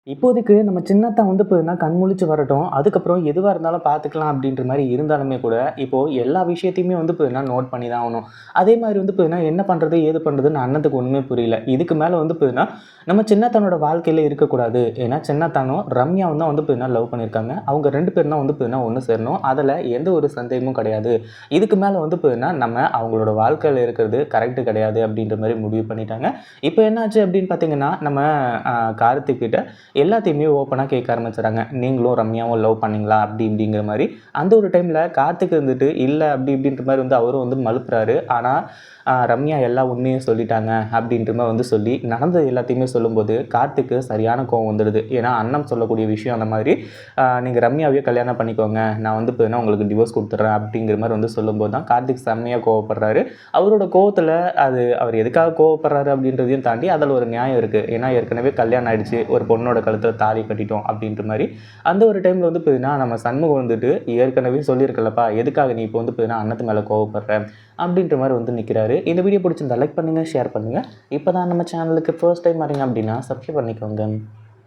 இப்போதைக்கு நம்ம சின்னத்தா வந்து பார்த்தீங்கன்னா, கண் முழிச்சு வரட்டும். அதுக்கப்புறம் எதுவா இருந்தாலும் பார்த்துக்கலாம் அப்படின்ற மாரி இருந்தாலுமே கூட, இப்போ எல்லா விஷயத்தையுமே வந்து பார்த்தீங்கன்னா, நோட் பண்ணி தான் ஆகணும். அதே மாரி வந்து பார்த்தீங்கன்னா, என்ன பண்றது? ஏது பண்றதுன்னு அண்ணனுக்கு ஒண்ணுமே புரியல. இதுக்கு மேல வந்து பார்த்தீங்கன்னா, நம்ம சின்னத்தனோட வாழ்க்கையில இருக்கக்கூடாது. ஏன்னா சின்னத்தானும், ரம்யாவும் தான் வந்து பார்த்தீங்கன்னா, லவ் பண்ணியிருக்காங்க. அவங்க 2 பேரும் தான் வந்து பார்த்தீங்கன்னா, ஒண்ணு சேரணும். அதுல எந்த ஒரு சந்தேகமும் கிடையாது. இதுக்கு மேல வந்து பார்த்தீங்கன்னா, நம்ம அவங்களோட வாழ்க்கையில இருக்கிறது கரெக்ட் கிடையாது அப்படின்ற மாரி முடிவு பண்ணிட்டாங்க. இப்போ என்னாச்சு அப்படின்னு பார்த்தீங்கன்னா, நம்ம அ கார்த்திக் கிட்ட எல்லாத்தையுமே ஓப்பனா கேட்க ஆரம்பிச்சுறாங்க. நீங்களும் ரம்யாவும் லவ் பண்ணீங்களா? அப்படி இப்படிங்கிற மாரி. அந்த ஒரு டைம்ல கார்த்திக் இருந்துட்டு, இல்ல அப்படி இப்படின்ற மாரி வந்து அவரும் வந்து மழுப்புறாரு. ஆனா, ரம்யா எல்லா உண்மையும் சொல்லிட்டாங்க அப்படின்ற மாரி வந்து சொல்லி, நடந்தது எல்லாத்தையுமே சொல்லும்போது, கார்த்திக்கு சரியான கோவம் வந்துடுது. ஏன்னா, அண்ணன் சொல்லக்கூடிய விஷயம் அந்த மாதிரி, நீங்க ரம்யாவையே கல்யாணம் பண்ணிக்கோங்க. நான் வந்து இப்ப உங்களுக்கு டிவோர்ஸ் குடுத்துடுறேன் அப்படிங்கிற மாரி வந்து சொல்லும்போது தான், கார்த்திக் செம்மையா கோவப்படுறாரு. அவரோட கோவத்துல அவர் எதுக்காக கோவப்படுறாரு அப்படின்றதையும் தாண்டி, அதுல ஒரு நியாயம் இருக்கு. ஏன்னா, ஏற்கனவே கல்யாணம் ஆயிடுச்சு. ஒரு பொண்ணோட கழுத்துல தாலி கட்டிட்டோம் அப்படின்ற மாரி. அந்த ஒரு டைம்ல வந்து பார்த்தீங்கன்னா, நம்ம சண்முகம் வந்துட்டு ஏற்கனவே சொல்லியிருக்கல்லப்பா, எதுக்காக நீ இப்போ வந்து பார்த்தீங்கன்னா அண்ணத்து மேல கோவப்படுற? அப்படின்ற மாரி வந்து நிக்கிறாரு. இந்த வீடியோ பிடிச்சிருந்தா லைக் பண்ணுங்க, ஷேர் பண்ணுங்க. இப்ப தான் நம்ம சேனலுக்கு ஃபர்ஸ்ட் டைம் வரீங்க அப்படின்னா சப்ஸ்கிரைப் பண்ணிக்கோங்க.